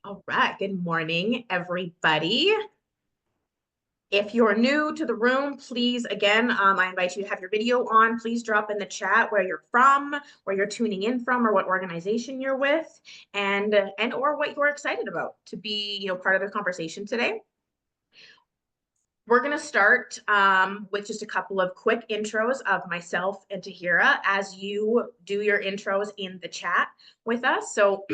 All right. Good morning, everybody. If you're new to the room, please, again, I invite you to have your video on. Please drop in the chat where you're from, where you're tuning in from, or what organization you're with, and or what you're excited about to be, part of the conversation today. We're going to start with just a couple of quick intros of myself and Tahira as you do your intros in the chat with us. So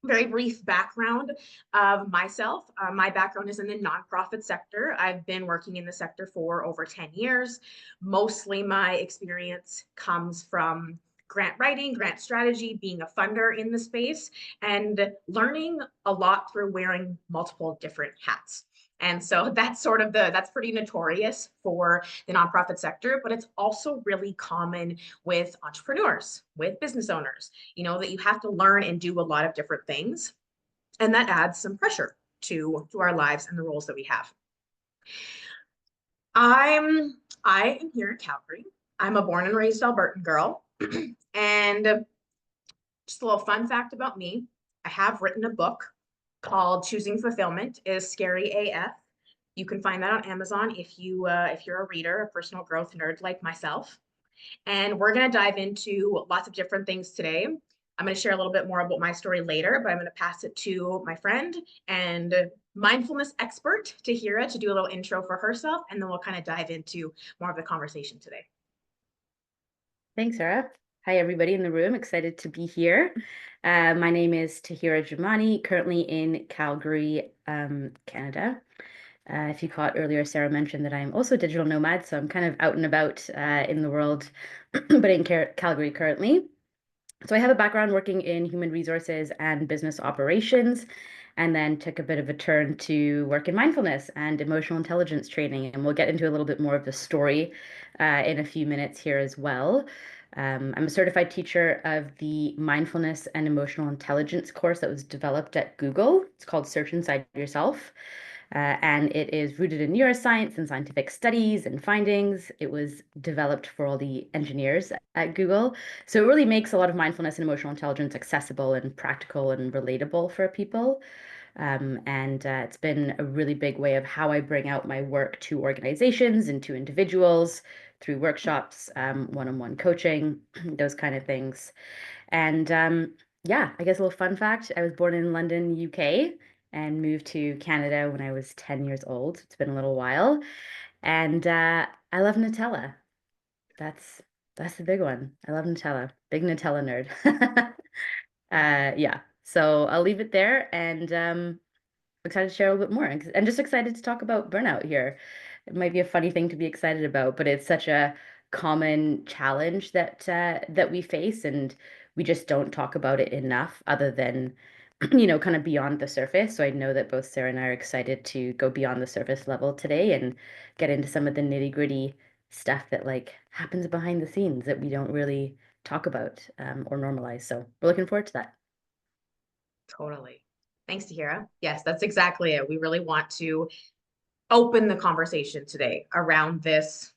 very brief background of myself. My background is in the nonprofit sector. I've been working in the sector for over 10 years. Mostly my experience comes from grant writing, grant strategy, being a funder in the space, and learning a lot through wearing multiple different hats. And so that's pretty notorious for the nonprofit sector, but it's also really common with entrepreneurs, with business owners, that you have to learn and do a lot of different things. And that adds some pressure to our lives and the roles that we have. I am here in Calgary. I'm a born and raised Albertan girl. And just a little fun fact about me, I have written a book called Choosing Fulfillment is Scary AF. You can find that on Amazon if you're a reader, a personal growth nerd like myself. And we're going to dive into lots of different things today. I'm going to share a little bit more about my story later, but I'm going to pass it to my friend and mindfulness expert, Tahira, to do a little intro for herself, and then we'll kind of dive into more of the conversation today. Thanks, Sara. Hi, everybody in the room. Excited to be here. My name is Tahira Jamani, currently in Calgary, Canada. If you caught earlier, Sara mentioned that I'm also a digital nomad, so I'm kind of out and about in the world, but in Calgary currently. So I have a background working in human resources and business operations, and then took a bit of a turn to work in mindfulness and emotional intelligence training. And we'll get into a little bit more of the story in a few minutes here as well. I'm a certified teacher of the mindfulness and emotional intelligence course that was developed at Google. It's called Search Inside Yourself. And it is rooted in neuroscience and scientific studies and findings. It was developed for all the engineers at Google. So it really makes a lot of mindfulness and emotional intelligence accessible and practical and relatable for people. And it's been a really big way of how I bring out my work to organizations and to individuals through workshops, one-on-one coaching, those kind of things. And yeah, I guess a little fun fact, I was born in London, UK, and moved to Canada when I was 10 years old. It's been a little while. And I love Nutella. That's the big one. I love Nutella. Big Nutella nerd. Yeah. So I'll leave it there and excited to share a little bit more and just excited to talk about burnout here. It might be a funny thing to be excited about, but it's such a common challenge that we face, and we just don't talk about it enough other than kind of beyond the surface. So I know that both Sara and I are excited to go beyond the surface level today and get into some of the nitty-gritty stuff that like happens behind the scenes that we don't really talk about or normalize. So we're looking forward to that. Totally. Thanks, Tahira. Yes, that's exactly it. We really want to open the conversation today around this,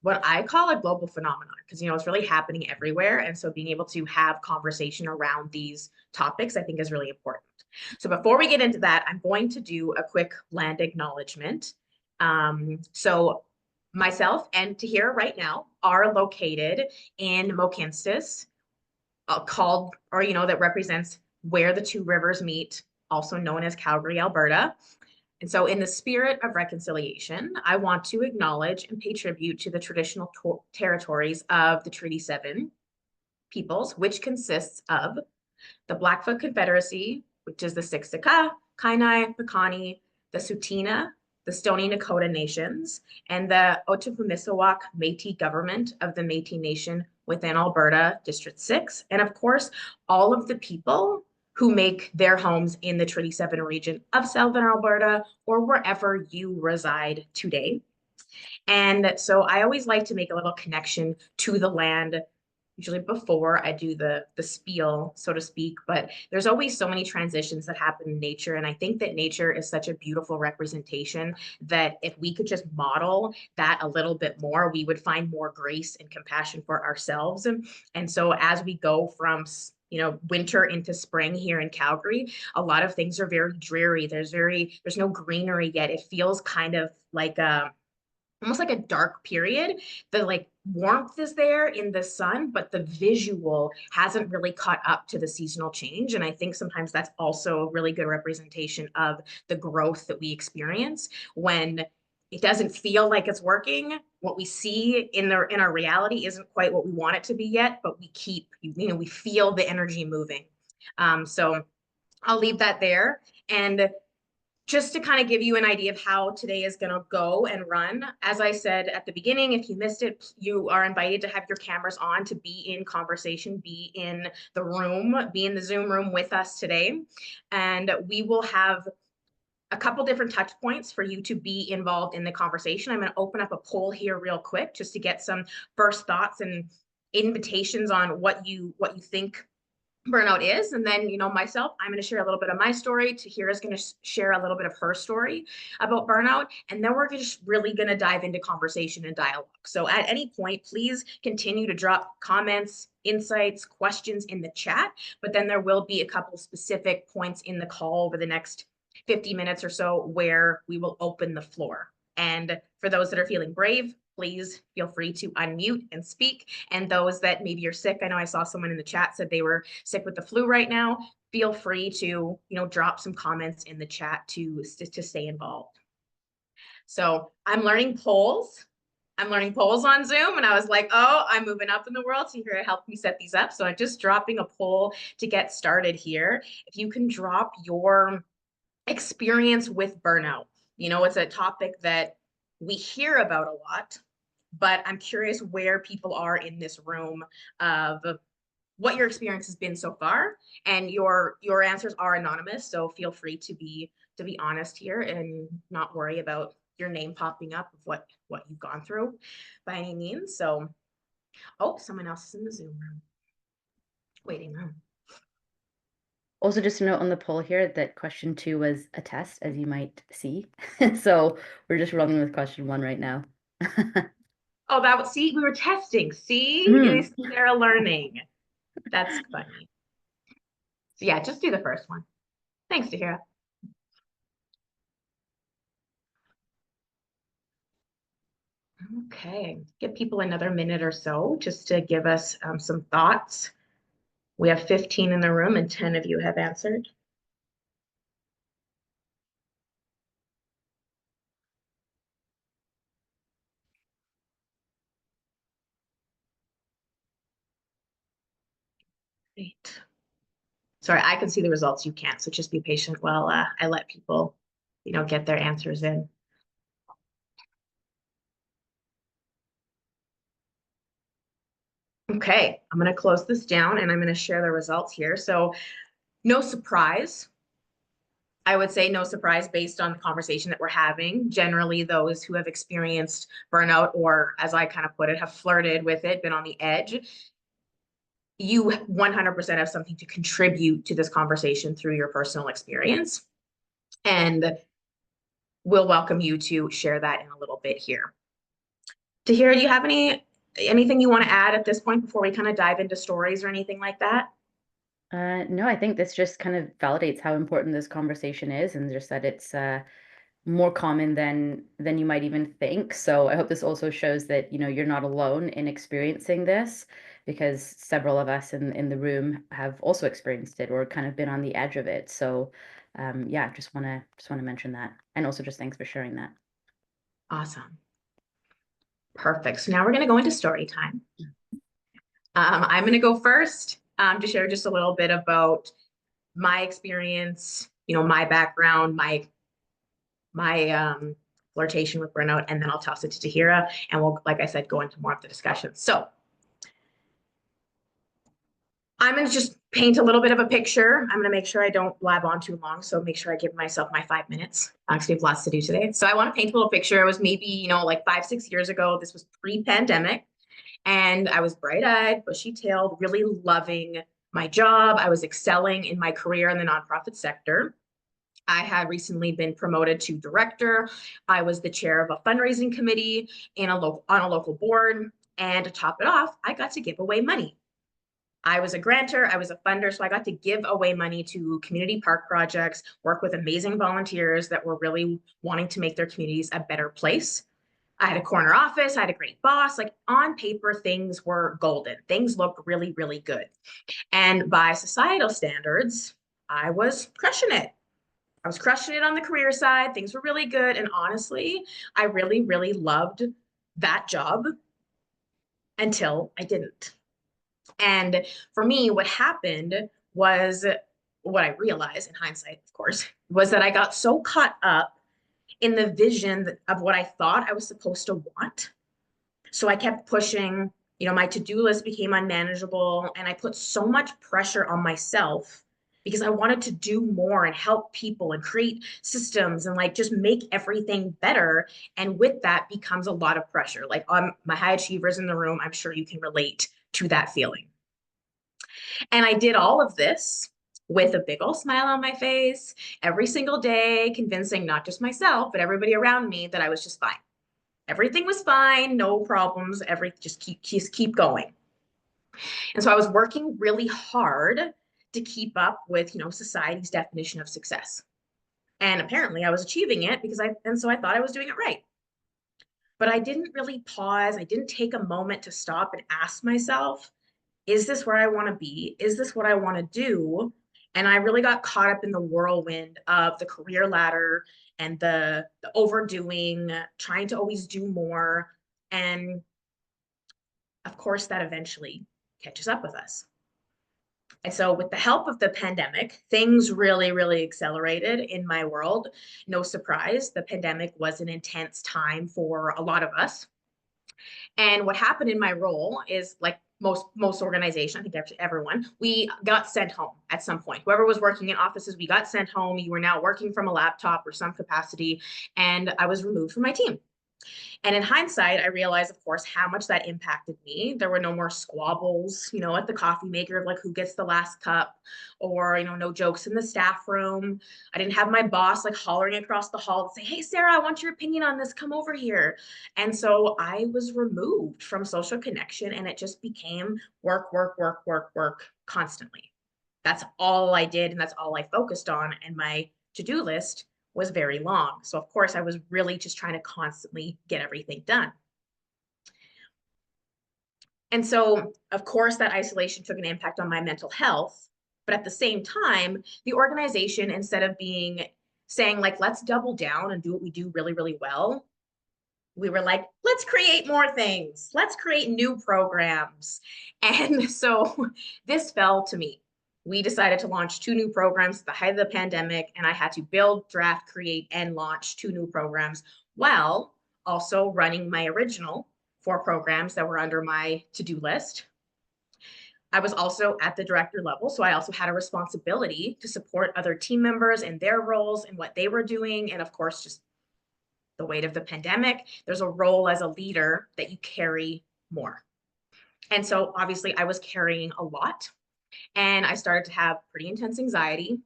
what I call a global phenomenon, because it's really happening everywhere. And so being able to have conversation around these topics, I think is really important. So before we get into that, I'm going to do a quick land acknowledgement. So myself and Tahira right now are located in Mohkinstsis, that represents where the two rivers meet, also known as Calgary, Alberta. And so, in the spirit of reconciliation, I want to acknowledge and pay tribute to the traditional territories of the Treaty 7 peoples, which consists of the Blackfoot Confederacy, which is the Siksika, Kainai, Piikani, the Tsuut'ina, the Stoney Nakoda Nations, and the Otipemisiwak Métis government of the Métis Nation within Alberta, District 6. And of course, all of the people who make their homes in the Treaty 7 region of Southern Alberta or wherever you reside today. And so I always like to make a little connection to the land, usually before I do the spiel, so to speak. But there's always so many transitions that happen in nature. And I think that nature is such a beautiful representation that if we could just model that a little bit more, we would find more grace and compassion for ourselves. And so as we go from winter into spring here in Calgary, a lot of things are very dreary. There's no greenery yet. It feels kind of like almost like a dark period. The like warmth is there in the sun, but the visual hasn't really caught up to the seasonal change. And I think sometimes that's also a really good representation of the growth that we experience when it doesn't feel like it's working. What we see in our reality isn't quite what we want it to be yet, but we keep, we feel the energy moving. So I'll leave that there. And just to kind of give you an idea of how today is going to go and run. As I said at the beginning, if you missed it, you are invited to have your cameras on, to be in conversation, be in the room, be in the Zoom room with us today. And we will have a couple different touch points for you to be involved in the conversation. I'm going to open up a poll here real quick just to get some first thoughts and invitations on what you think burnout is. And then, myself, I'm going to share a little bit of my story. Tahira's going to share a little bit of her story about burnout. And then we're just really going to dive into conversation and dialogue. So at any point, please continue to drop comments, insights, questions in the chat. But then there will be a couple specific points in the call over the next 50 minutes or so where we will open the floor. And for those that are feeling brave, please feel free to unmute and speak. And those that maybe you're sick, I know I saw someone in the chat said they were sick with the flu right now. Feel free to, drop some comments in the chat to stay involved. So I'm learning polls. I'm learning polls on Zoom, and I was like, oh, I'm moving up in the world. So here, help me set these up. So I'm just dropping a poll to get started here. If you can drop your experience with burnout. It's a topic that we hear about a lot, but I'm curious where people are in this room of what your experience has been so far. And your answers are anonymous, so feel free to be honest here and not worry about your name popping up of what you've gone through by any means. So, oh, someone else is in the Zoom room, waiting room. Also, just a note on the poll here that question 2 was a test, as you might see. So we're just running with question 1 right now. Oh, see, we were testing. See, they're learning. That's funny. So yeah, just do the first one. Thanks, Tahira. Okay, give people another minute or so just to give us some thoughts. We have 15 in the room and 10 of you have answered. Great. Sorry, I can see the results. You can't, so just be patient while I let people, get their answers in. Okay, I'm going to close this down and I'm going to share the results here. So no surprise. I would say no surprise based on the conversation that we're having. Generally, those who have experienced burnout, or as I kind of put it, have flirted with it, been on the edge, you 100% have something to contribute to this conversation through your personal experience. And we'll welcome you to share that in a little bit here. Tahira, do you have anything you want to add at this point before we kind of dive into stories or anything like that? No, I think this just kind of validates how important this conversation is, and just that it's more common than you might even think. So I hope this also shows that, you're not alone in experiencing this, because several of us in the room have also experienced it or kind of been on the edge of it. So yeah, just want to mention that. And also just thanks for sharing that. Awesome. Perfect. So now we're going to go into story time. I'm going to go first to share just a little bit about my experience, my background, my flirtation with burnout, and then I'll toss it to Tahira, and we'll, like I said, go into more of the discussion. So I'm going to just paint a little bit of a picture. I'm going to make sure I don't blab on too long, so make sure I give myself my 5 minutes. Actually, I have lots to do today. So I want to paint a little picture. It was maybe, like 5-6 years ago. This was pre-pandemic, and I was bright-eyed, bushy-tailed, really loving my job. I was excelling in my career in the nonprofit sector. I had recently been promoted to director. I was the chair of a fundraising committee on a local board. And to top it off, I got to give away money. I was a grantor, I was a funder, so I got to give away money to community park projects, work with amazing volunteers that were really wanting to make their communities a better place. I had a corner office, I had a great boss. Like on paper, things were golden. Things looked really, really good. And by societal standards, I was crushing it. I was crushing it on the career side. Things were really good. And honestly, I really, really loved that job until I didn't. And for me, what happened was what I realized in hindsight, of course, was that I got so caught up in the vision of what I thought I was supposed to want. So I kept pushing, my to-do list became unmanageable, and I put so much pressure on myself because I wanted to do more and help people and create systems and like just make everything better. And with that becomes a lot of pressure. Like on my high achievers in the room, I'm sure you can relate to that feeling. And I did all of this with a big old smile on my face every single day, convincing not just myself, but everybody around me that I was just fine. Everything was fine, no problems, just keep going. And so I was working really hard to keep up with, society's definition of success. And apparently I was achieving it so I thought I was doing it right. But I didn't really pause. I didn't take a moment to stop and ask myself, is this where I want to be? Is this what I want to do? And I really got caught up in the whirlwind of the career ladder and the overdoing, trying to always do more. And of course, that eventually catches up with us. And so, with the help of the pandemic, things really, really accelerated in my world. No surprise, the pandemic was an intense time for a lot of us. And what happened in my role is like most organizations, I think actually everyone, we got sent home at some point. Whoever was working in offices, we got sent home. You were now working from a laptop or some capacity, and I was removed from my team. And in hindsight, I realized, of course, how much that impacted me. There were no more squabbles, at the coffee maker of like who gets the last cup, or, no jokes in the staff room. I didn't have my boss like hollering across the hall to say, hey, Sarah, I want your opinion on this. Come over here. And so I was removed from social connection, and it just became work, work, work, work, work constantly. That's all I did, and that's all I focused on. And my to-do list was very long. So of course I was really just trying to constantly get everything done. And so of course that isolation took an impact on my mental health, but at the same time, the organization, instead of saying like, let's double down and do what we do really, really well, we were like, let's create more things. Let's create new programs. And so this fell to me. We decided to launch 2 new programs at the height of the pandemic, and I had to build, draft, create, and launch 2 new programs while also running my original 4 programs that were under my to-do list. I was also at the director level, so I also had a responsibility to support other team members in their roles and what they were doing. And of course, just the weight of the pandemic, there's a role as a leader that you carry more. And so obviously I was carrying a lot, and I started to have pretty intense anxiety.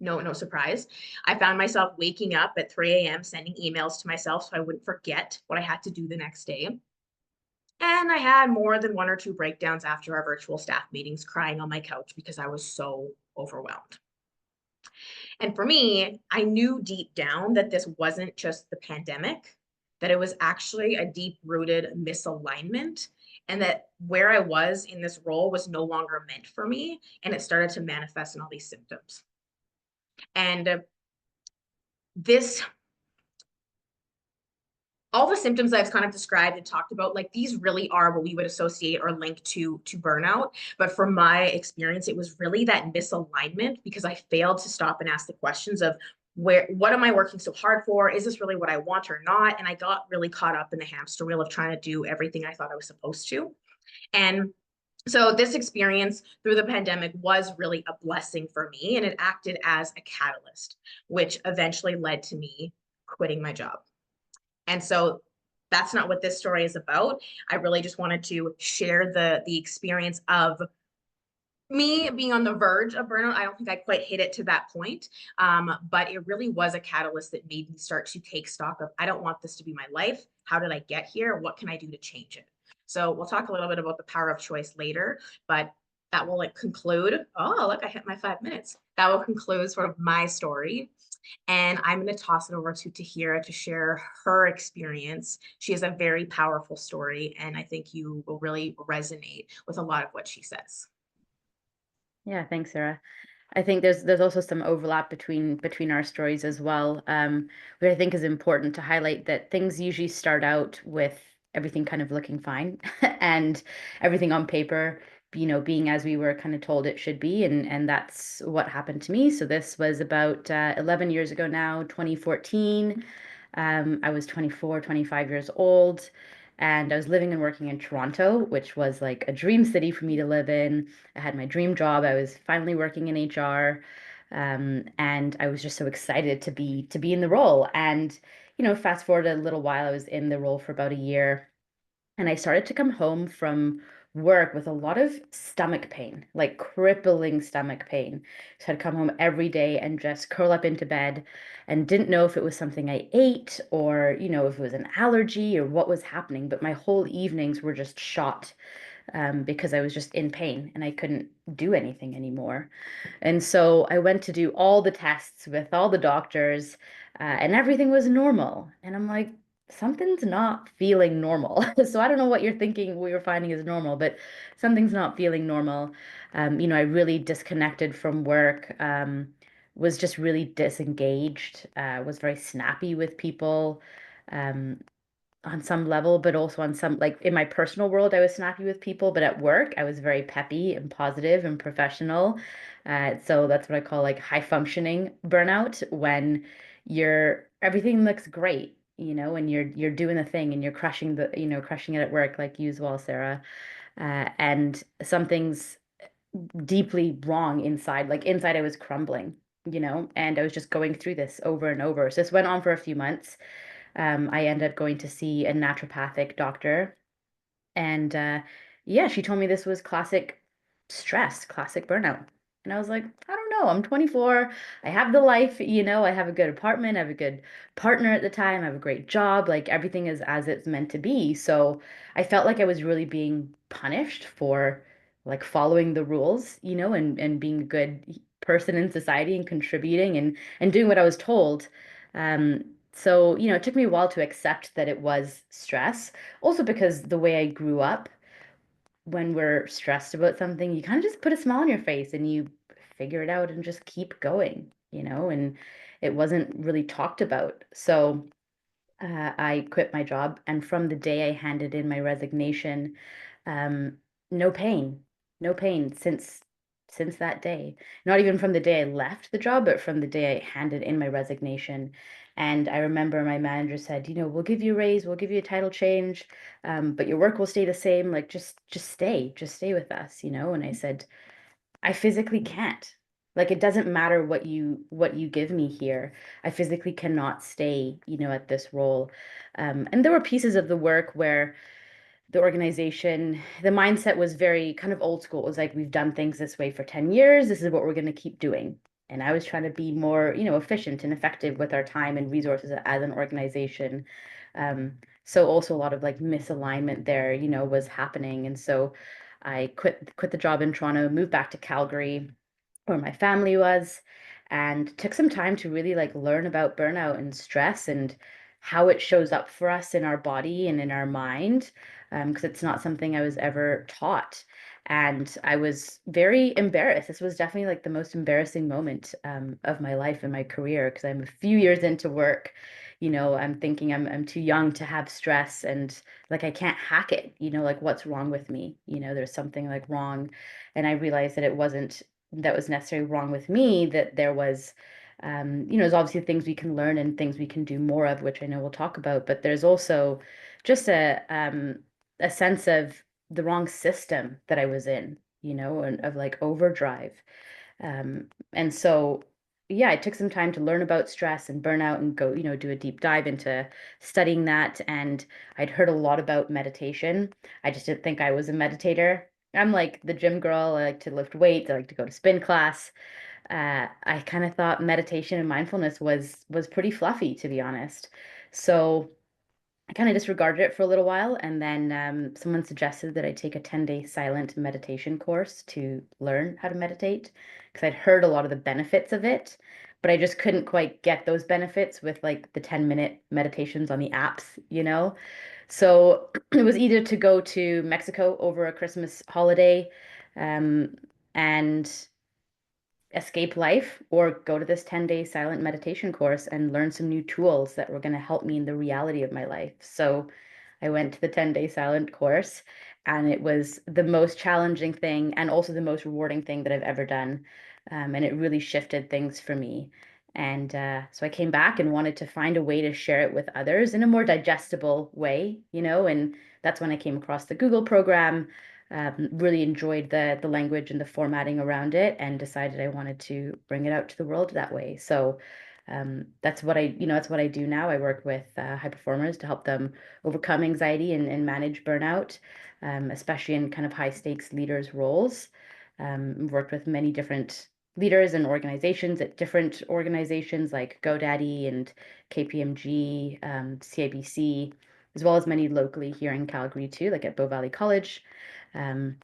No surprise. I found myself waking up at 3 a.m. sending emails to myself so I wouldn't forget what I had to do the next day. And I had more than 1 or 2 breakdowns after our virtual staff meetings, crying on my couch because I was so overwhelmed. And for me, I knew deep down that this wasn't just the pandemic, that it was actually a deep-rooted misalignment, and that where I was in this role was no longer meant for me, and it started to manifest in all these symptoms. And all the symptoms I've kind of described and talked about, like these really are what we would associate or link to burnout. But from my experience, it was really that misalignment because I failed to stop and ask the questions of what am I working so hard for? Is this really what I want or not? And I got really caught up in the hamster wheel of trying to do everything I thought I was supposed to. And so this experience through the pandemic was really a blessing for me, and it acted as a catalyst, which eventually led to me quitting my job. And so that's not what this story is about. I really just wanted to share the experience of me being on the verge of burnout. I don't think I quite hit it to that point, but it really was a catalyst that made me start to take stock of, I don't want this to be my life. How did I get here? What can I do to change it? So we'll talk a little bit about the power of choice later, but that will like conclude. Oh, look, I hit my 5 minutes. That will conclude sort of my story. And I'm going to toss it over to Tahira to share her experience. She has a very powerful story, and I think you will really resonate with a lot of what she says. Yeah, thanks, Sarah. I think there's also some overlap between our stories as well, which I think is important to highlight that things usually start out with everything kind of looking fine and everything on paper, being as we were kind of told it should be, and that's what happened to me. So this was about 11 years ago now, 2014. I was 24, 25 years old, and I was living and working in Toronto, which was like a dream city for me to live in. I had my dream job. I was finally working in HR, and I was just so excited to be in the role. And fast forward a little while, I was in the role for about a year, and I started to come home from work with a lot of stomach pain, like crippling stomach pain. So I'd come home every day and just curl up into bed and didn't know if it was something I ate or, if it was an allergy or what was happening. But my whole evenings were just shot because I was just in pain and I couldn't do anything anymore. And so I went to do all the tests with all the doctors, and everything was normal. And I'm like, something's not feeling normal. So I don't know what you're thinking we were finding is normal, but something's not feeling normal. I really disconnected from work, was just really disengaged, was very snappy with people. Um, on some level, but also on some, like in my personal world, I was snappy with people, but at work, I was very peppy and positive and professional. So that's what I call like high functioning burnout when everything looks great, and you're doing the thing and you're crushing it at work, like you as well, Sarah. And something's deeply wrong inside. Like inside, I was crumbling, and I was just going through this over and over. So this went on for a few months. I ended up going to see a naturopathic doctor. And yeah, she told me this was classic stress, classic burnout. And I was like, I don't know. I'm 24. I have the life, I have a good apartment, I have a good partner at the time, I have a great job. Like everything is as it's meant to be. So I felt like I was really being punished for like following the rules, and being a good person in society and contributing and doing what I was told. So, it took me a while to accept that it was stress. Also, because the way I grew up, when we're stressed about something, you kind of just put a smile on your face and you figure it out and just keep going, and it wasn't really talked about. So I quit my job, and from the day I handed in my resignation, um, no pain, no pain since that day. Not even from the day I left the job, but from the day I handed in my resignation. And I remember my manager said, we'll give you a raise, we'll give you a title change, but your work will stay the same. Like just stay with us, And I said, I physically can't. Like it doesn't matter what you give me here. I physically cannot stay, at this role. And there were pieces of the work where the organization, the mindset was very kind of old school. It was like, we've done things this way for 10 years. This is what we're going to keep doing. And I was trying to be more, efficient and effective with our time and resources as an organization. So also a lot of like misalignment there, was happening. And so I quit the job in Toronto, moved back to Calgary, where my family was, and took some time to really like learn about burnout and stress and how it shows up for us in our body and in our mind, because it's not something I was ever taught. And I was very embarrassed. This was definitely like the most embarrassing moment of my life and my career, because I'm a few years into work. I'm thinking I'm too young to have stress, and like I can't hack it. Like what's wrong with me? There's something like wrong, and I realized that it wasn't that was necessarily wrong with me, that there was, there's obviously things we can learn and things we can do more of, which I know we'll talk about, but there's also just a sense of the wrong system that I was in, and of like overdrive. And so, yeah, it took some time to learn about stress and burnout and go, do a deep dive into studying that. And I'd heard a lot about meditation. I just didn't think I was a meditator. I'm like the gym girl. I like to lift weights. I like to go to spin class. I kind of thought meditation and mindfulness was pretty fluffy, to be honest. So I kind of disregarded it for a little while, and then someone suggested that I take a 10-day silent meditation course to learn how to meditate because I'd heard a lot of the benefits of it, but I just couldn't quite get those benefits with like the 10-minute meditations on the apps. So it was either to go to Mexico over a Christmas holiday, um, and escape life or go to this 10-day silent meditation course and learn some new tools that were going to help me in the reality of my life. So I went to the 10-day silent course, and it was the most challenging thing and also the most rewarding thing that I've ever done. And it really shifted things for me. And so I came back and wanted to find a way to share it with others in a more digestible way, and that's when I came across the Google program. Really enjoyed the language and the formatting around it, and decided I wanted to bring it out to the world that way. So that's what I do now. I work with high performers to help them overcome anxiety and manage burnout, especially in kind of high stakes leaders roles. I've worked with many different leaders and organizations at different organizations like GoDaddy and KPMG, CIBC, as well as many locally here in Calgary too, like at Bow Valley College. Um,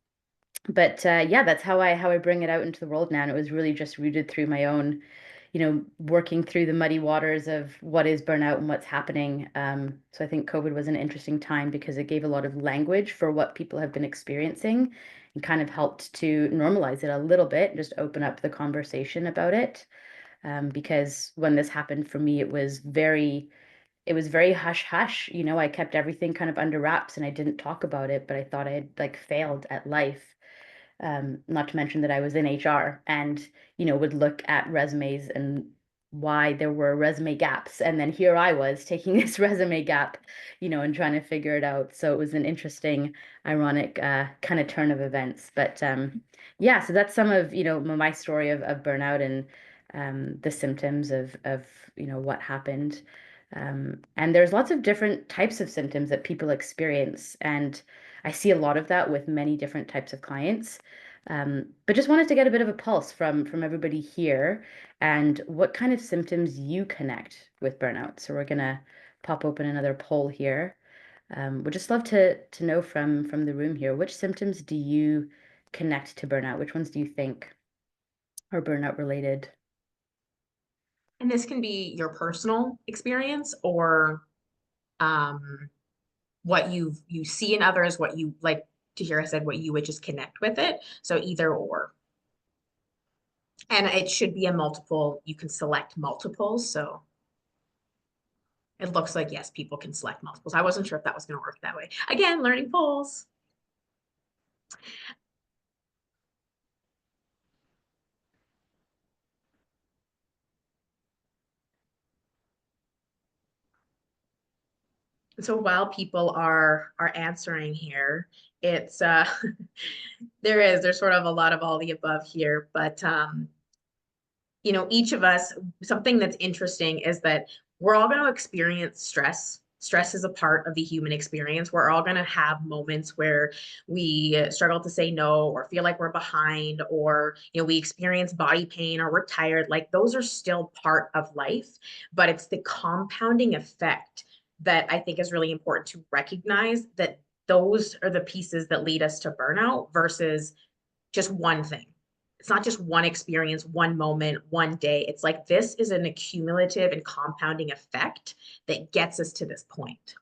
but yeah, that's how I bring it out into the world now. And it was really just rooted through my own, working through the muddy waters of what is burnout and what's happening. So I think COVID was an interesting time because it gave a lot of language for what people have been experiencing and kind of helped to normalize it a little bit, just open up the conversation about it. Because when this happened for me, it was very hush hush. I kept everything kind of under wraps and I didn't talk about it, but I thought I had like failed at life. Not to mention that I was in HR and, would look at resumes and why there were resume gaps. And then here I was taking this resume gap, and trying to figure it out. So it was an interesting, ironic kind of turn of events. But yeah, so that's some of, my story of burnout and the symptoms of what happened. And there's lots of different types of symptoms that people experience. And I see a lot of that with many different types of clients. But just wanted to get a bit of a pulse from everybody here and what kind of symptoms you connect with burnout. So we're gonna pop open another poll here. Would just love to know from the room here, which symptoms do you connect to burnout? Which ones do you think are burnout related? And this can be your personal experience or um, what you see in others, what you like Tahira said, what you would just connect with it. So either or. And it should be a multiple, you can select multiples. So it looks like, yes, people can select multiples. I wasn't sure if that was going to work that way. Again, learning polls. So while people are answering here, it's there's sort of a lot of all the above here, but each of us, something that's interesting is that we're all going to experience stress. Stress is a part of the human experience. We're all going to have moments where we struggle to say no or feel like we're behind or, we experience body pain or we're tired. Like those are still part of life, but it's the compounding effect that I think is really important to recognize that those are the pieces that lead us to burnout versus just one thing. It's not just one experience, one moment, one day. It's like this is an accumulative and compounding effect that gets us to this point.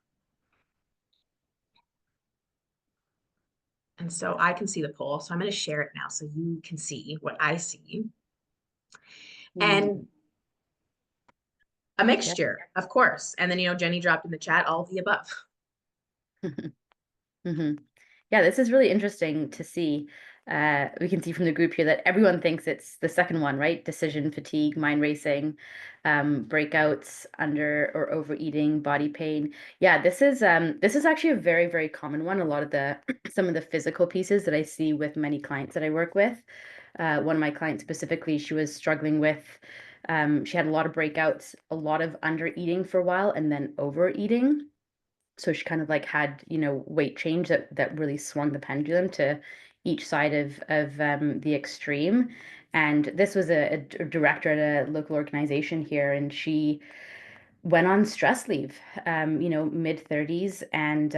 And so I can see the poll. So I'm going to share it now so you can see what I see. And a Yeah. mixture, of course. And then, Jenny dropped in the chat all of the above. Hmm. Yeah, this is really interesting to see. We can see from the group here that everyone thinks it's the second one, right? Decision fatigue, mind racing, breakouts, under or overeating, body pain. Yeah, this is actually a very, very common one. A lot of the some of the physical pieces that I see with many clients that I work with. One of my clients specifically, she was struggling with, she had a lot of breakouts, a lot of under eating for a while, and then overeating. So she kind of like had, weight change that really swung the pendulum to each side of the extreme. And this was a director at a local organization here, and she went on stress leave, mid 30s, and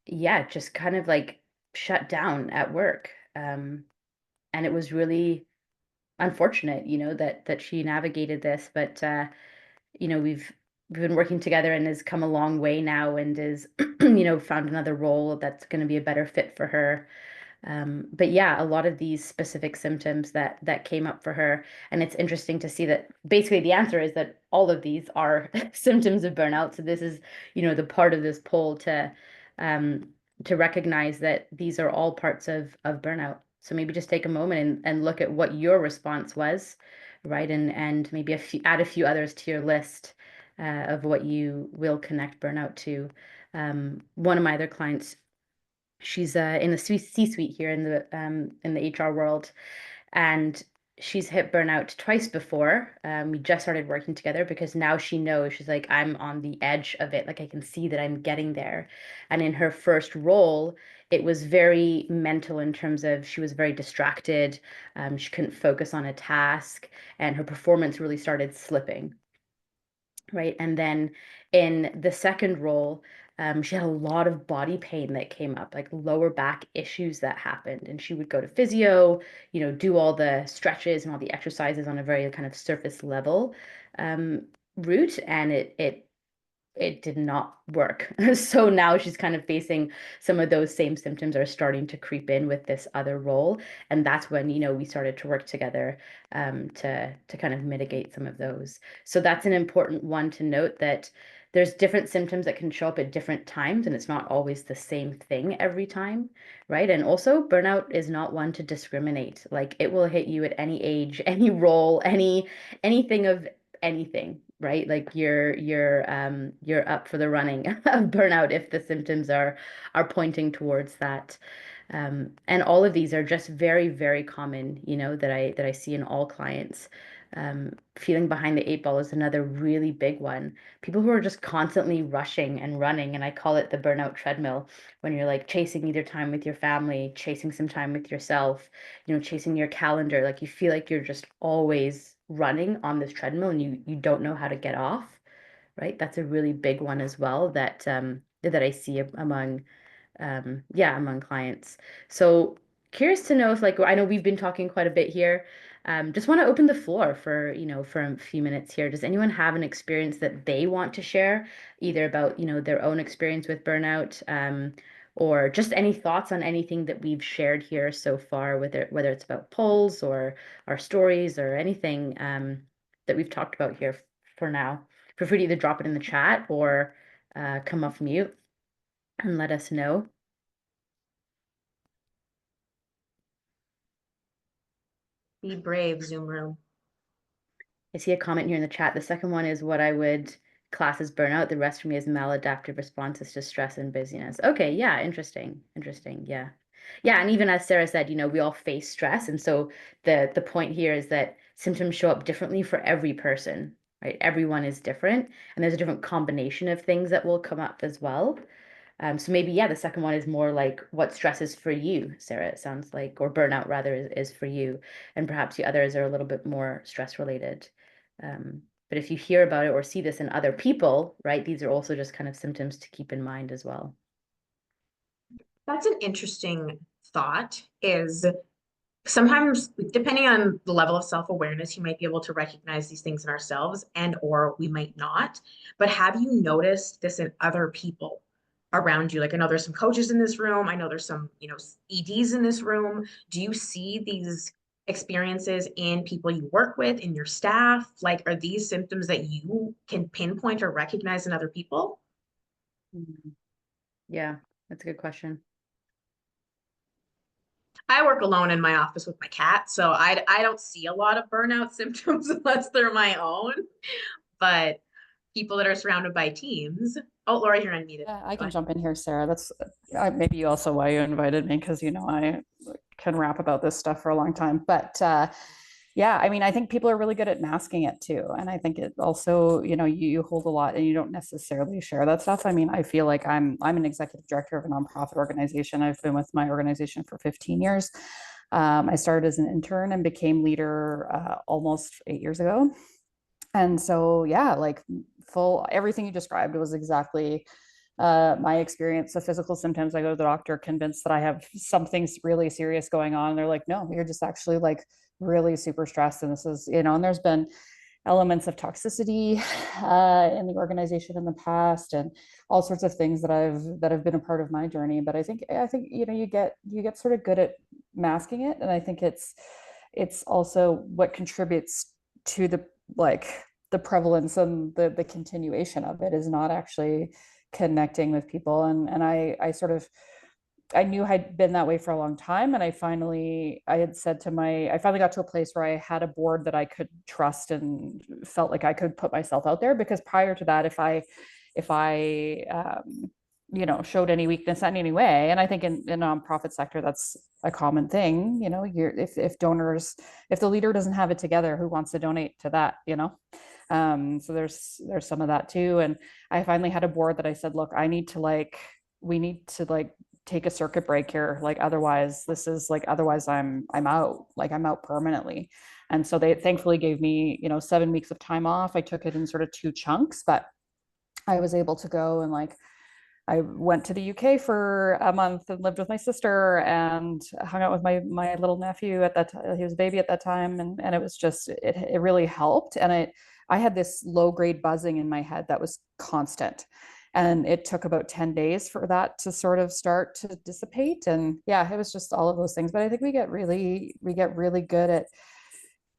yeah, just kind of like shut down at work. And it was really unfortunate, that she navigated this, but we've been working together and has come a long way now and is, found another role that's going to be a better fit for her. But yeah, a lot of these specific symptoms that came up for her, and it's interesting to see that basically the answer is that all of these are symptoms of burnout. So this is, the part of this poll um, to recognize that these are all parts of burnout. So maybe just take a moment and look at what your response was, right? And maybe add a few others to your list of what you will connect burnout to. One of my other clients, she's in the C-suite here in the HR world, and she's hit burnout twice before. We just started working together because now she knows, she's like, I'm on the edge of it. Like I can see that I'm getting there. And in her first role, it was very mental in terms of she was very distracted. She couldn't focus on a task, and her performance really started slipping. Right. And then in the second role, she had a lot of body pain that came up, like lower back issues that happened. And she would go to physio, do all the stretches and all the exercises on a very kind of surface level um, route. And it did not work. So now she's kind of facing some of those same symptoms are starting to creep in with this other role. And that's when, we started to work together to kind of mitigate some of those. So that's an important one to note, that there's different symptoms that can show up at different times, and it's not always the same thing every time, right? And also burnout is not one to discriminate. Like it will hit you at any age, any role, anything of anything, right? Like you're up for the running of burnout if the symptoms are pointing towards that. And all of these are just very, very common, that I see in all clients. Feeling behind the eight ball is another really big one. People who are just constantly rushing and running, and I call it the burnout treadmill, when you're like chasing either time with your family, chasing some time with yourself, chasing your calendar. Like you feel like you're just always running on this treadmill and you don't know how to get off, right? That's a really big one as well that I see among clients. So curious to know if, like, I know we've been talking quite a bit here. Just want to open the floor for a few minutes here. Does anyone have an experience that they want to share, either about, their own experience with burnout, or just any thoughts on anything that we've shared here so far, whether it's about polls or our stories or anything that we've talked about here for now? Feel free to either drop it in the chat or come off mute and let us know. Be brave, Zoom room. I see a comment here in the chat. The second one is what I would class as burnout. The rest for me is maladaptive responses to stress and busyness. Okay, yeah, interesting. Interesting. Yeah. Yeah, and even as Sarah said, we all face stress. And so the point here is that symptoms show up differently for every person, right? Everyone is different, and there's a different combination of things that will come up as well. So maybe, yeah, the second one is more like what stress is for you, Sarah, it sounds like, or burnout rather is for you. And perhaps the others are a little bit more stress related. But if you hear about it or see this in other people, right, these are also just kind of symptoms to keep in mind as well. That's an interesting thought, is sometimes depending on the level of self-awareness, you might be able to recognize these things in ourselves and or we might not. But have you noticed this in other people around you? Like I know there's some coaches in this room. I know there's some, EDs in this room. Do you see these experiences in people you work with, in your staff? Like, are these symptoms that you can pinpoint or recognize in other people? Yeah, that's a good question. I work alone in my office with my cat, so I don't see a lot of burnout symptoms unless they're my own. But people that are surrounded by teams. Oh, Laura, you're unmuted. Yeah, I Go can ahead. jump in here, Sarah. That's maybe also why you invited me, because I can rap about this stuff for a long time. But yeah, I mean, I think people are really good at masking it too, and I think it also, you hold a lot and you don't necessarily share that stuff. I mean, I feel like I'm an executive director of a nonprofit organization. I've been with my organization for 15 years. I started as an intern and became leader almost 8 years ago. And so, yeah, like everything you described was exactly my experience. The physical symptoms, I go to the doctor convinced that I have something really serious going on. And they're like, no, you're just actually like really super stressed. And this is, and there's been elements of toxicity in the organization in the past, and all sorts of things that have been a part of my journey. But I think you get sort of good at masking it, and I think it's also what contributes to the prevalence and the continuation of it is not actually connecting with people. And I knew I'd been that way for a long time. And I finally got to a place where I had a board that I could trust and felt like I could put myself out there. Because prior to that, if I showed any weakness in any way, and I think in the nonprofit sector, that's a common thing, if the leader doesn't have it together, who wants to donate to that, so there's some of that too. And I finally had a board that I said, look, we need to take a circuit break here. Otherwise I'm out, I'm out permanently. And so they thankfully gave me, 7 weeks of time off. I took it in sort of 2 chunks, but I was able to go and I went to the UK for a month and lived with my sister and hung out with my little nephew at that time. He was a baby at that time. And it was just, it really helped. And I had this low grade buzzing in my head that was constant. And it took about 10 days for that to sort of start to dissipate. And yeah, it was just all of those things. But I think we get really good at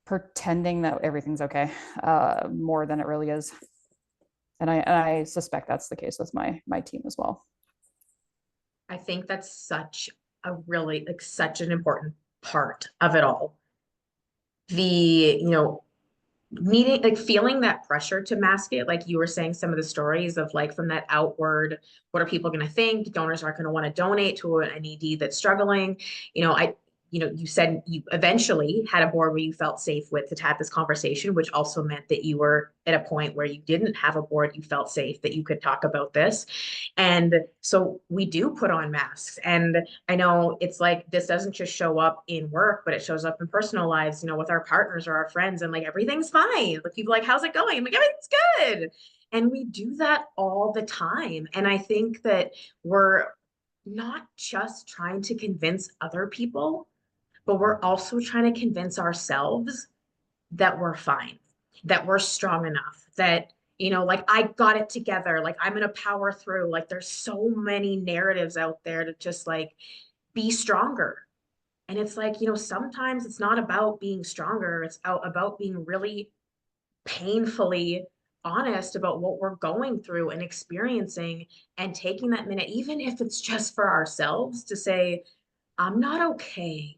pretending that everything's okay, more than it really is. And I suspect that's the case with my team as well. I think that's such an important part of it all. The, needing, feeling that pressure to mask it, like you were saying, some of the stories of from that outward, what are people going to think? Donors aren't going to want to donate to an ED that's struggling. You said you eventually had a board where you felt safe with to have this conversation, which also meant that you were at a point where you didn't have a board you felt safe that you could talk about this. And so we do put on masks. And I know it's this doesn't just show up in work, but it shows up in personal lives, with our partners or our friends, and everything's fine. People how's it going? I'm everything's good. And we do that all the time. And I think that we're not just trying to convince other people, but we're also trying to convince ourselves that we're fine, that we're strong enough, that, I got it together, I'm going to power through. There's so many narratives out there to just be stronger. And it's sometimes it's not about being stronger. It's about being really painfully honest about what we're going through and experiencing, and taking that minute, even if it's just for ourselves, to say, I'm not okay.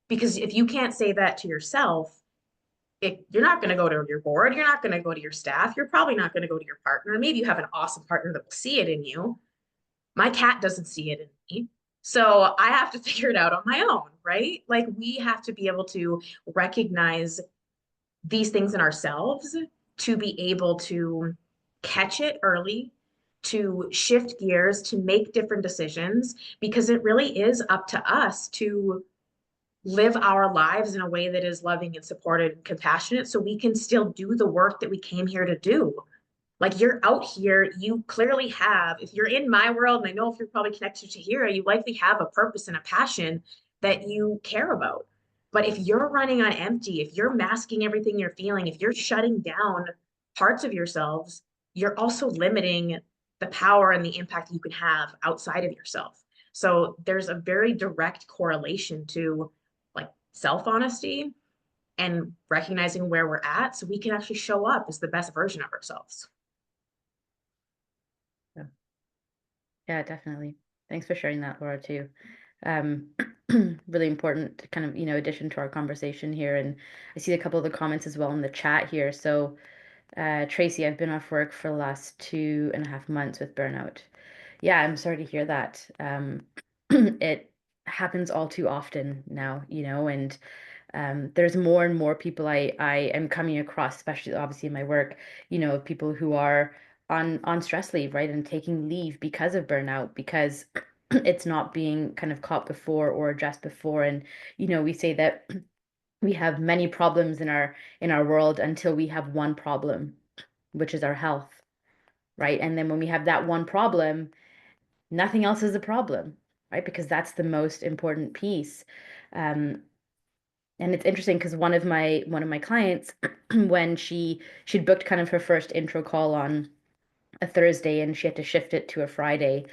Because if you can't say that to yourself, you're not going to go to your board. You're not going to go to your staff. You're probably not going to go to your partner. Maybe you have an awesome partner that will see it in you. My cat doesn't see it in me. So I have to figure it out on my own, right? We have to be able to recognize these things in ourselves to be able to catch it early, to shift gears, to make different decisions, because it really is up to us to live our lives in a way that is loving and supportive and compassionate, so we can still do the work that we came here to do. You're out here, you clearly have, if you're in my world, and I know if you're probably connected to Tahira, you likely have a purpose and a passion that you care about. But if you're running on empty, if you're masking everything you're feeling, if you're shutting down parts of yourselves, you're also limiting the power and the impact you can have outside of yourself. So there's a very direct correlation to self-honesty and recognizing where we're at, so we can actually show up as the best version of ourselves. Yeah, definitely. Thanks for sharing that, Laura, too. Really important kind of, addition to our conversation here. And I see a couple of the comments as well in the chat here. So Tracy, I've been off work for the last 2.5 months with burnout. Yeah, I'm sorry to hear that. It happens all too often now, and there's more and more people I am coming across, especially obviously in my work, people who are on stress leave, right, and taking leave because of burnout, because it's not being kind of caught before or addressed before. And we say that we have many problems in our world until we have one problem, which is our health, right? And then when we have that one problem, nothing else is a problem, right? Because that's the most important piece. Um, and it's interesting because one of my clients, when she'd booked kind of her first intro call on a Thursday and she had to shift it to a Friday.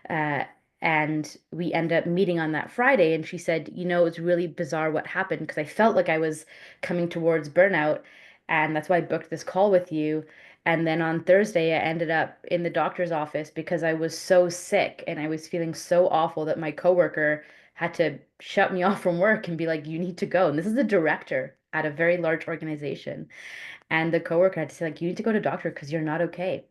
Uh, and we end up meeting on that Friday. And she said, it's really bizarre what happened because I felt like I was coming towards burnout. And that's why I booked this call with you. And then on Thursday, I ended up in the doctor's office because I was so sick and I was feeling so awful that my coworker had to shut me off from work and be like, you need to go. And this is the director at a very large organization. And the coworker had to say, like, you need to go to doctor because you're not okay.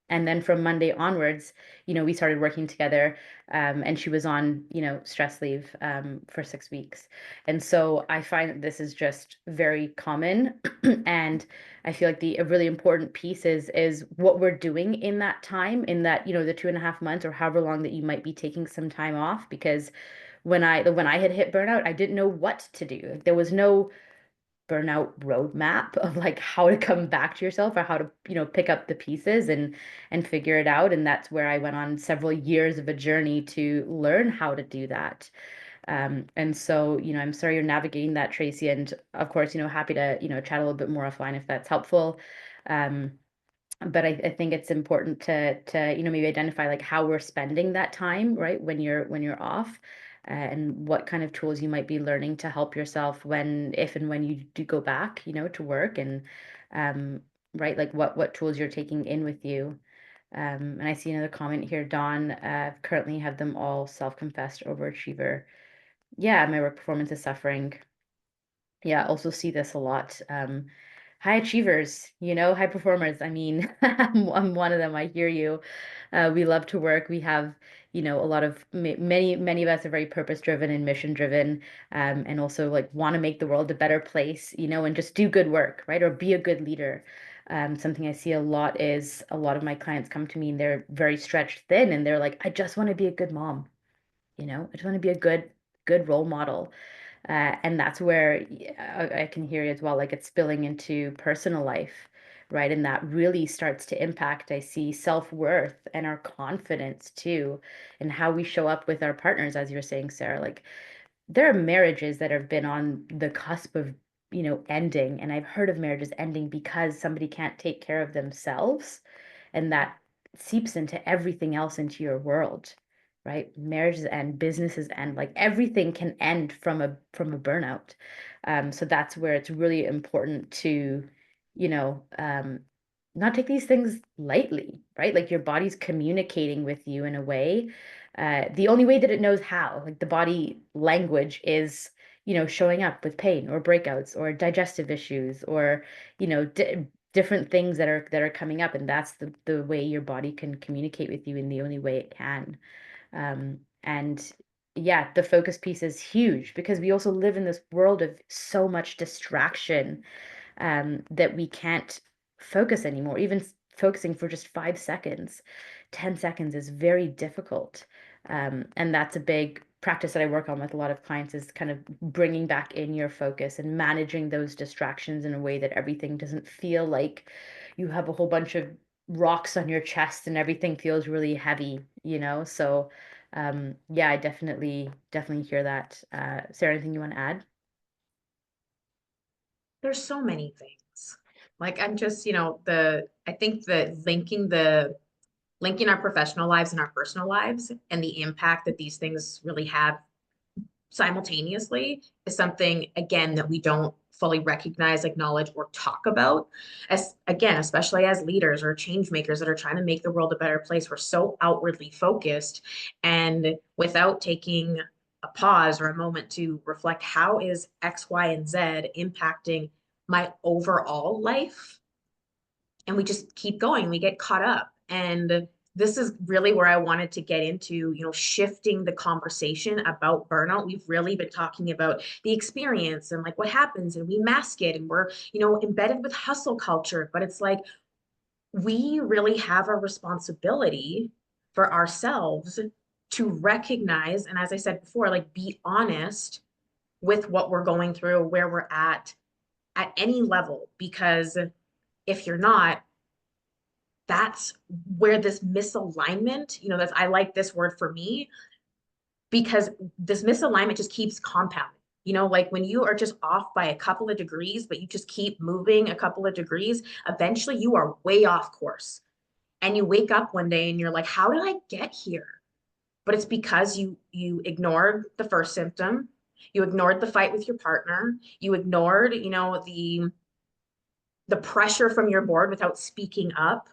And then from Monday onwards, we started working together, and she was on, stress leave for 6 weeks. And so I find that this is just very common. And I feel like a really important piece is what we're doing in that time, in that, the 2.5 months or however long that you might be taking some time off. Because when I had hit burnout, I didn't know what to do. Like, there was no burnout roadmap of like how to come back to yourself or how to pick up the pieces and figure it out. And that's where I went on several years of a journey to learn how to do that. And so I'm sorry you're navigating that, Tracy, and of course happy to chat a little bit more offline if that's helpful. um but I think it's important to maybe identify like how we're spending that time, right, when you're off, and what kind of tools you might be learning to help yourself if and when you do go back, to work, and um, right, like what tools you're taking in with you. And I see another comment here, Dawn, currently have them all self-confessed overachiever. Yeah, my work performance is suffering. Yeah, I also see this a lot. High achievers, high performers. I mean, I'm one of them. I hear you. We love to work. We have, a lot of many of us are very purpose driven and mission driven, and also like want to make the world a better place, and just do good work, right? Or be a good leader. Something I see a lot is a lot of my clients come to me and they're very stretched thin and they're like, I just want to be a good mom, I just want to be a good role model. And that's where I can hear it as well, like it's spilling into personal life, right? And that really starts to impact, I see, self-worth and our confidence too, and how we show up with our partners, as you're saying, Sarah. Like there are marriages that have been on the cusp of, ending. And I've heard of marriages ending because somebody can't take care of themselves. And that seeps into everything else into your world, right? Marriages end, businesses end, like everything can end from a burnout. So that's where it's really important to, you know, um, not take these things lightly, right? Like your body's communicating with you in a way. The only way that it knows how, like the body language is, showing up with pain or breakouts or digestive issues or, different things that are coming up, and that's the way your body can communicate with you in the only way it can. And yeah, the focus piece is huge because we also live in this world of so much distraction, that we can't focus anymore. Even focusing for just 5 seconds, 10 seconds is very difficult. And that's a big practice that I work on with a lot of clients, is kind of bringing back in your focus and managing those distractions in a way that everything doesn't feel like you have a whole bunch of rocks on your chest and everything feels really heavy. So yeah, I definitely hear that. Sarah, anything you want to add? There's so many things. Like I'm just, I think that linking our professional lives and our personal lives and the impact that these things really have simultaneously is something, again, that we don't fully recognize, acknowledge, or talk about. As again, especially as leaders or change makers that are trying to make the world a better place, we're so outwardly focused, and without taking a pause or a moment to reflect, how is X, Y, and Z impacting my overall life? And we just keep going, we get caught up. And this is really where I wanted to get into, shifting the conversation about burnout. We've really been talking about the experience and like what happens, and we mask it, and we're, embedded with hustle culture. But it's like we really have a responsibility for ourselves to recognize, and as I said before, like be honest with what we're going through, where we're at any level. Because if you're not, that's where this misalignment, that's, I like this word for me, because this misalignment just keeps compounding. Like when you are just off by a couple of degrees, but you just keep moving a couple of degrees, eventually you are way off course. And you wake up one day and you're like, how did I get here? But it's because you ignored the first symptom, you ignored the fight with your partner, you ignored, the pressure from your board without speaking up.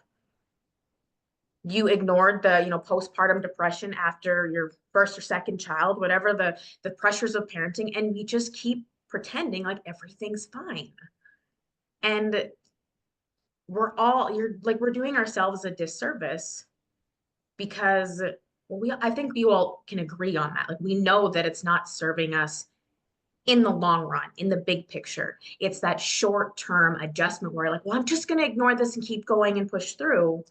You ignored the, postpartum depression after your first or second child, whatever the pressures of parenting, and we just keep pretending like everything's fine. And we're doing ourselves a disservice because I think we all can agree on that. Like we know that it's not serving us in the long run, in the big picture. It's that short-term adjustment where like, well, I'm just going to ignore this and keep going and push through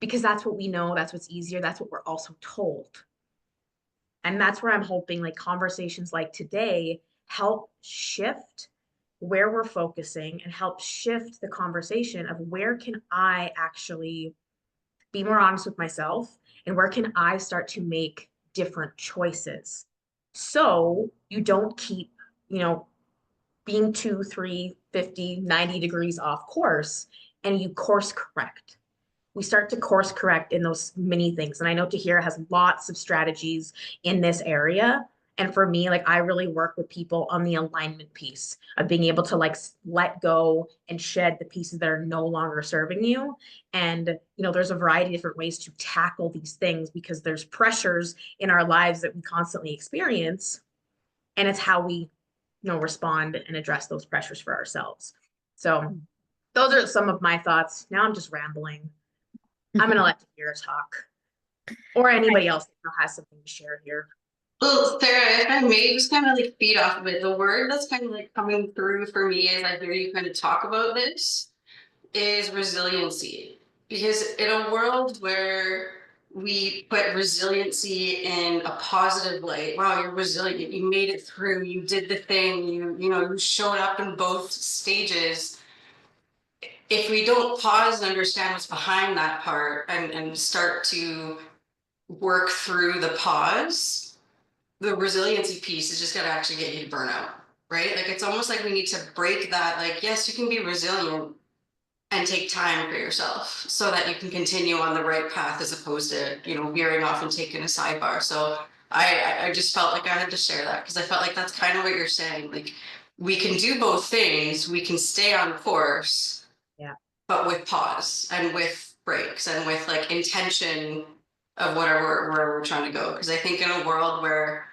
because that's what we know, that's what's easier, that's what we're also told. And that's where I'm hoping like conversations like today help shift where we're focusing and help shift the conversation of where can I actually be more honest with myself and where can I start to make different choices so you don't keep, being 2, 3, 50, 90 degrees off course and you course correct. We start to course correct in those many things. And I know Tahira has lots of strategies in this area. And for me, like I really work with people on the alignment piece of being able to like let go and shed the pieces that are no longer serving you. And, there's a variety of different ways to tackle these things because there's pressures in our lives that we constantly experience. And it's how we, respond and address those pressures for ourselves. So those are some of my thoughts. Now I'm just rambling. I'm going to let Tahira talk or anybody else that has something to share here. Well, Sarah, if I may just kind of like feed off of it, the word that's kind of like coming through for me as I hear you kind of talk about this is resiliency. Because in a world where we put resiliency in a positive light, wow, you're resilient, you made it through, you did the thing, you showed up in both stages. If we don't pause and understand what's behind that part and start to work through the pause, the resiliency piece is just going to actually get you to burnout, right? Like it's almost like we need to break that. Like, yes, you can be resilient and take time for yourself so that you can continue on the right path as opposed to, veering off and taking a sidebar. So I just felt like I had to share that because I felt like that's kind of what you're saying. Like we can do both things. We can stay on course, yeah, but with pause and with breaks and with like intention of where we're trying to go. Because I think in a world where,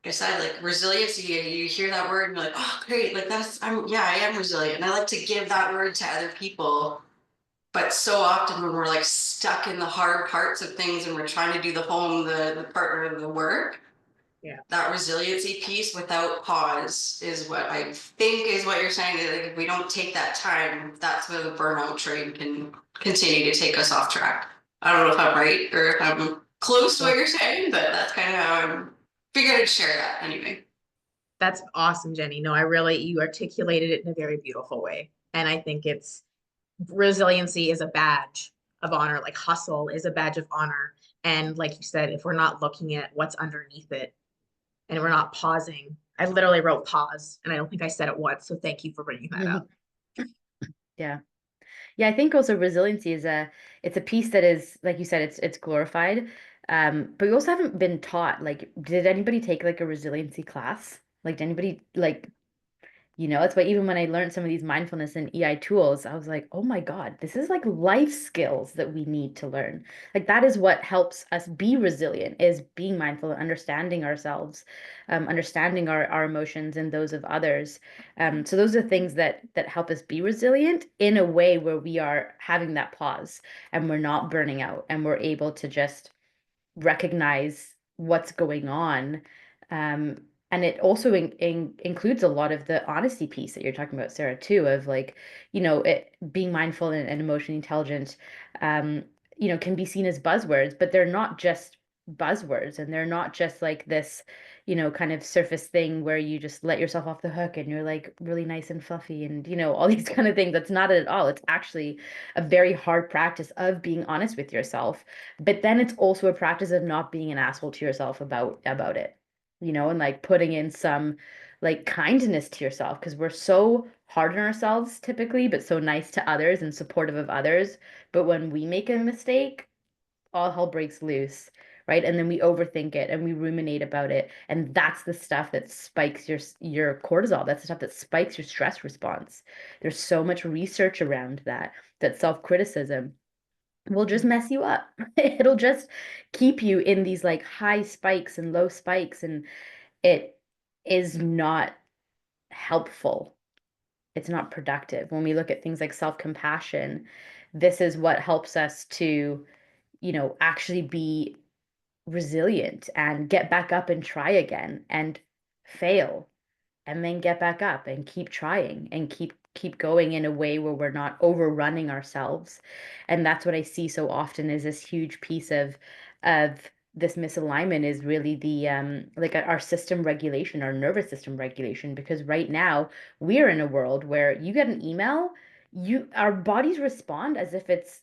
like I said, like resiliency, you hear that word and you're like, oh, great. Like I am resilient. And I like to give that word to other people. But so often when we're like stuck in the hard parts of things and we're trying to do the home, the partner, the work, yeah, that resiliency piece without pause is what I think is what you're saying. Like if we don't take that time, that's where the burnout train can continue to take us off track. I don't know if I'm right or if I'm close to what you're saying, but that's kind of how I'm figured I'd share that anyway. That's awesome, Jenny. No, you articulated it in a very beautiful way. And I think resiliency is a badge of honor, like hustle is a badge of honor. And like you said, if we're not looking at what's underneath it and we're not pausing, I literally wrote pause and I don't think I said it once. So thank you for bringing that up. Yeah. Yeah, I think also resiliency it's a piece that is, like you said, it's glorified. But we also haven't been taught, like, did anybody take like a resiliency class? Like, did anybody like, that's why even when I learned some of these mindfulness and EI tools, I was like, oh my God, this is like life skills that we need to learn. Like that is what helps us be resilient, is being mindful and understanding ourselves, understanding our emotions and those of others. So those are things that help us be resilient in a way where we are having that pause and we're not burning out and we're able to just recognize what's going on. And it also includes a lot of the honesty piece that you're talking about, Sarah, too, of like, being mindful and emotionally intelligent, can be seen as buzzwords, but they're not just buzzwords and they're not just like this, you know, kind of surface thing where you just let yourself off the hook and you're like really nice and fluffy and, you know, all these kind of things. That's not it at all. It's actually a very hard practice of being honest with yourself. But then it's also a practice of not being an asshole to yourself about it, you know, and like putting in some like kindness to yourself, because we're so hard on ourselves typically, but so nice to others and supportive of others. But when we make a mistake, all hell breaks loose, right? And then we overthink it and we ruminate about it. And that's the stuff that spikes your cortisol. That's the stuff that spikes your stress response. There's so much research around that self-criticism will just mess you up. It'll just keep you in these like high spikes and low spikes, and it is not helpful. It's not productive. When we look at things like self-compassion, this is what helps us to, you know, actually be resilient and get back up and try again and fail and then get back up and keep trying and keep going in a way where we're not overrunning ourselves. And that's what I see so often is this huge piece of this misalignment is really the like our system regulation, our nervous system regulation, because right now we're in a world where you get an email, our bodies respond as if it's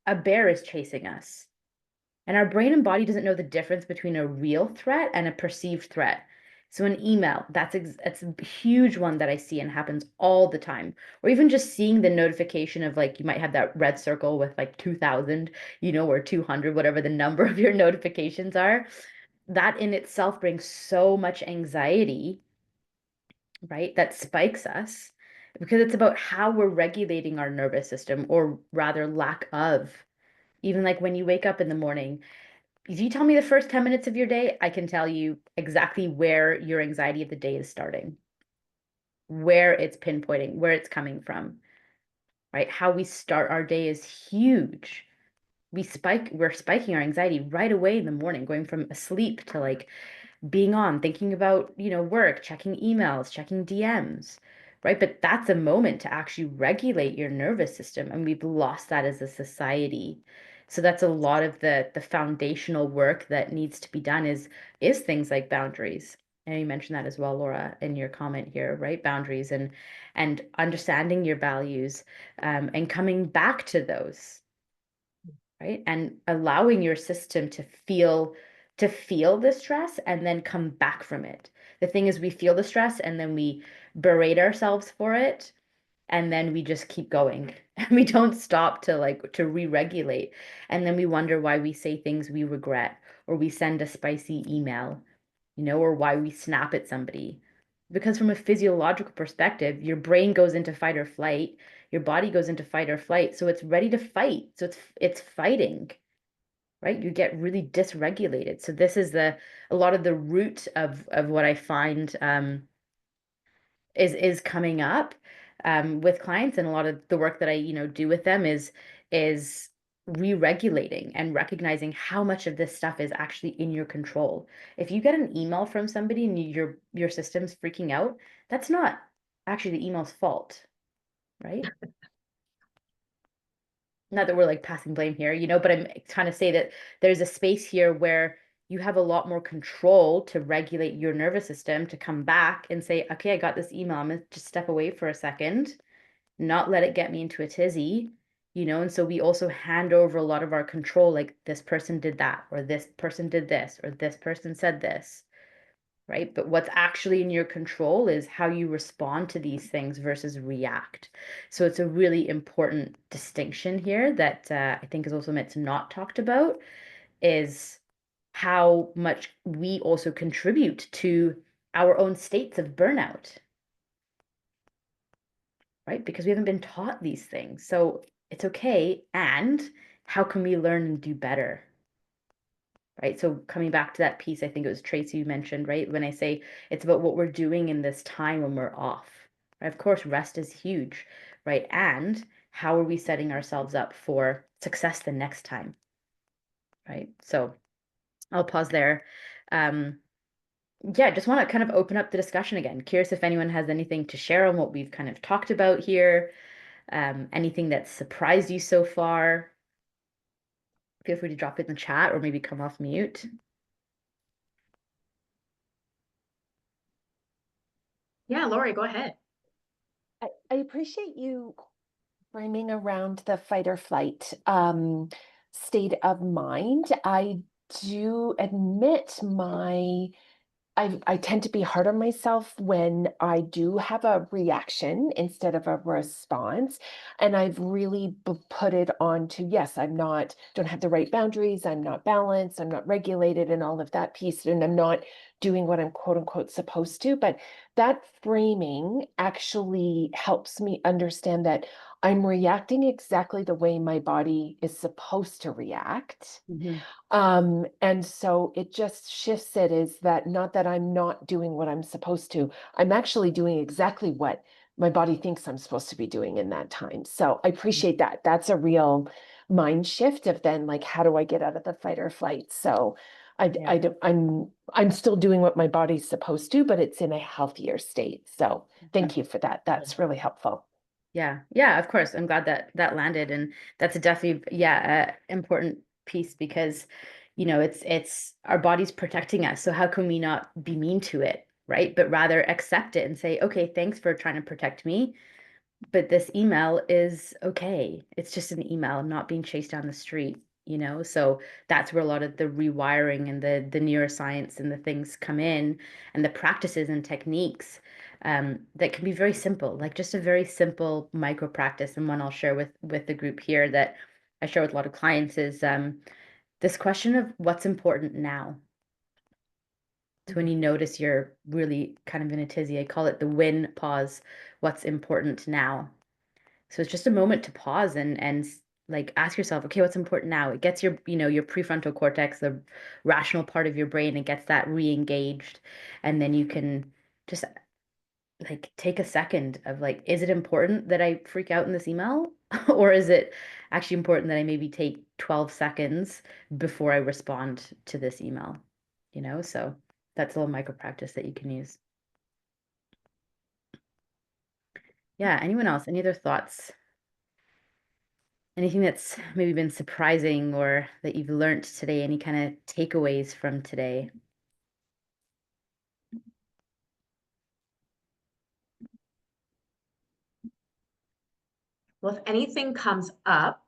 a bear is chasing us. And our brain and body doesn't know the difference between a real threat and a perceived threat. So an email, that's a huge one that I see and happens all the time. Or even just seeing the notification of like, you might have that red circle with like 2000, you know, or 200, whatever the number of your notifications are. That in itself brings so much anxiety, right? That spikes us because it's about how we're regulating our nervous system, or rather lack of. Even like when you wake up in the morning, if you tell me the first 10 minutes of your day, I can tell you exactly where your anxiety of the day is starting, where it's pinpointing, where it's coming from, right? How we start our day is huge. We're spiking our anxiety right away in the morning, going from asleep to like being on, thinking about, you know, work, checking emails, checking DMs, right? But that's a moment to actually regulate your nervous system, and we've lost that as a society. So that's a lot of the foundational work that needs to be done is things like boundaries. And you mentioned that as well, Laura, in your comment here, right? Boundaries and understanding your values, and coming back to those, right? And allowing your system to feel the stress and then come back from it. The thing is, we feel the stress and then we berate ourselves for it, and then we just keep going and we don't stop to re-regulate, and then we wonder why we say things we regret, or we send a spicy email, you know, or why we snap at somebody. Because from a physiological perspective, your brain goes into fight or flight, your body goes into fight or flight, so it's ready to fight. So it's fighting, right? You get really dysregulated. So this is a lot of the root of what I find is coming up with clients, and a lot of the work that I, you know, do with them is re-regulating and recognizing how much of this stuff is actually in your control. If you get an email from somebody and your system's freaking out, that's not actually the email's fault, right? Not that we're like passing blame here, you know, but I'm trying to say that there's a space here where you have a lot more control to regulate your nervous system, to come back and say, okay, I got this email, I'm gonna just step away for a second, not let it get me into a tizzy, you know. And so we also hand over a lot of our control, like this person did that, or this person did this, or this person said this, right? But what's actually in your control is how you respond to these things versus react. So it's a really important distinction here that I think is also meant to not talked about, is how much we also contribute to our own states of burnout, right? Because we haven't been taught these things. So it's okay. And how can we learn and do better? Right. So coming back to that piece, I think it was Tracy you mentioned, right? When I say it's about what we're doing in this time when we're off. Right? Of course, rest is huge, right? And how are we setting ourselves up for success the next time? Right. So I'll pause there. Yeah, just want to kind of open up the discussion again. Curious if anyone has anything to share on what we've kind of talked about here. Anything that surprised you so far. Feel free to drop it in the chat or maybe come off mute. Yeah, Lori, go ahead. I appreciate you framing around the fight or flight state of mind. I do admit I tend to be hard on myself when I do have a reaction instead of a response. And I've really put it on to, yes, don't have the right boundaries. I'm not balanced. I'm not regulated and all of that piece. And I'm not doing what I'm quote unquote supposed to. But that framing actually helps me understand that I'm reacting exactly the way my body is supposed to react. And so it just shifts it, is that not that I'm not doing what I'm supposed to, I'm actually doing exactly what my body thinks I'm supposed to be doing in that time. So I appreciate that. That's a real mind shift of then, like, how do I get out of the fight or flight? So I'm still doing what my body's supposed to, but it's in a healthier state. So thank you for that. That's really helpful. Yeah. Yeah, of course. I'm glad that that landed. And that's a definitely, yeah, important piece because, it's our body's protecting us. So how can we not be mean to it, right? But rather accept it and say, okay, thanks for trying to protect me. But this email is okay. It's just an email, I'm not being chased down the street. So that's where a lot of the rewiring and the neuroscience and the things come in, and the practices and techniques that can be very simple, like just a very simple micro practice. And one I'll share with the group here that I share with a lot of clients is this question of what's important now. So when you notice you're really kind of in a tizzy, I call it the win pause. What's important now? So it's just a moment to pause and like ask yourself, okay, what's important now? It gets your prefrontal cortex, the rational part of your brain, it gets that re-engaged. And then you can just like take a second of like, is it important that I freak out in this email? Or is it actually important that I maybe take 12 seconds before I respond to this email? So that's a little micro practice that you can use. Yeah, anyone else? Any other thoughts? Anything that's maybe been surprising or that you've learned today? Any kind of takeaways from today? Well, if anything comes up,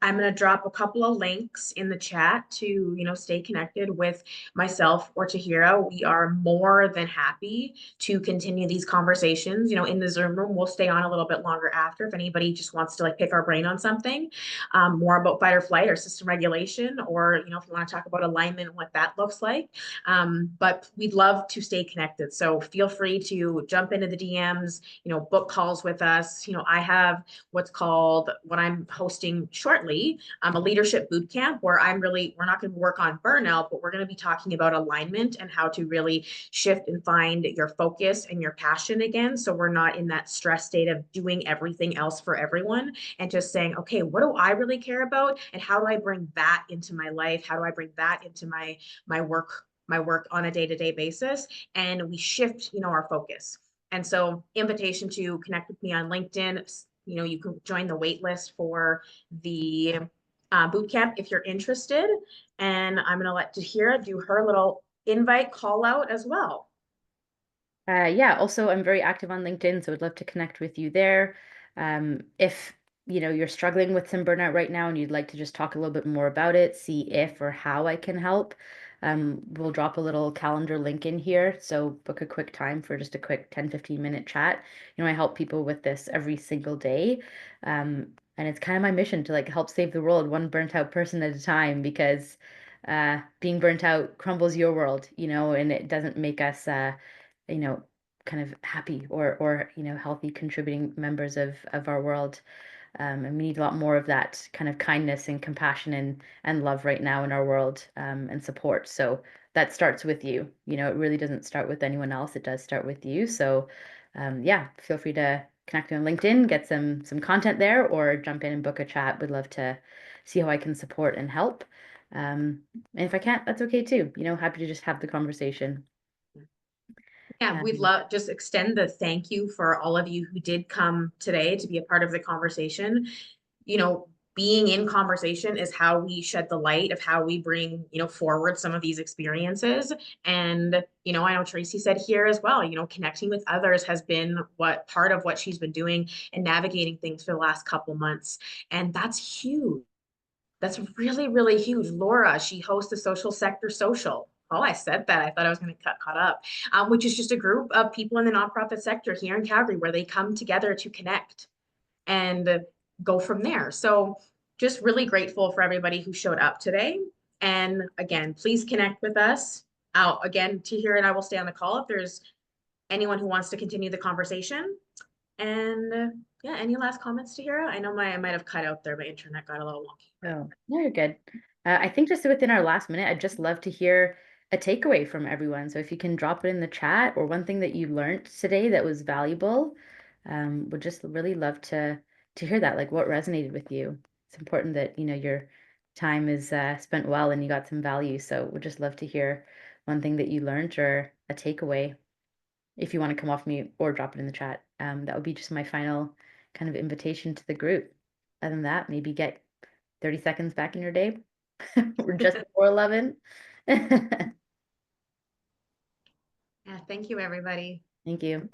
I'm going to drop a couple of links in the chat to, stay connected with myself or Tahira. We are more than happy to continue these conversations, in the Zoom room. We'll stay on a little bit longer after if anybody just wants to like pick our brain on something, more about fight or flight or system regulation, or, if you want to talk about alignment and what that looks like. But we'd love to stay connected. So feel free to jump into the DMs, book calls with us. I have what I'm hosting shortly, a leadership boot camp where we're not going to work on burnout, but we're going to be talking about alignment and how to really shift and find your focus and your passion again. So we're not in that stress state of doing everything else for everyone and just saying, okay, what do I really care about? And how do I bring that into my life? How do I bring that into my work on a day-to-day basis? And we shift, our focus. And so invitation to connect with me on LinkedIn. You can join the wait list for the boot camp if you're interested. And I'm going to let Tahira do her little invite call out as well. Yeah, also I'm very active on LinkedIn, so I'd love to connect with you there. If you're struggling with some burnout right now and you'd like to just talk a little bit more about it, see if or how I can help, we'll drop a little calendar link in here. So book a quick time for just a quick 10-15 minute chat. I help people with this every single day. And it's kind of my mission to like help save the world one burnt out person at a time, because being burnt out crumbles your world, and it doesn't make us kind of happy or healthy contributing members of our world. And we need a lot more of that kind of kindness and compassion and love right now in our world, and support. So that starts with you. It really doesn't start with anyone else. It does start with you. So yeah, feel free to connect on LinkedIn, get some content there, or jump in and book a chat. Would love to see how I can support and help. And if I can't, that's okay too. Happy to just have the conversation. Yeah, we'd love just extend the thank you for all of you who did come today to be a part of the conversation. being in conversation is how we shed the light of how we bring, forward some of these experiences. And, I know Tracy said here as well, connecting with others has been part of what she's been doing and navigating things for the last couple months. And that's huge. That's really, really huge. Laura, she hosts the Social Sector Social. Oh, I said that. I thought I was going to get caught up, which is just a group of people in the nonprofit sector here in Calgary where they come together to connect and go from there. So just really grateful for everybody who showed up today. And again, please connect with us. Again, Tahira and I will stay on the call if there's anyone who wants to continue the conversation. And yeah, any last comments, Tahira? I know I might have cut out there. My internet got a little wonky. Oh, no, you're good. I think just within our last minute, I'd just love to hear a takeaway from everyone. So if you can drop it in the chat or one thing that you learned today that was valuable, would just really love to hear that, like what resonated with you. It's important that, your time is spent well and you got some value. So would just love to hear one thing that you learned or a takeaway. If you want to come off mute or drop it in the chat, that would be just my final kind of invitation to the group. Other than that, maybe get 30 seconds back in your day. We're just before 11. Yeah, thank you, everybody. Thank you.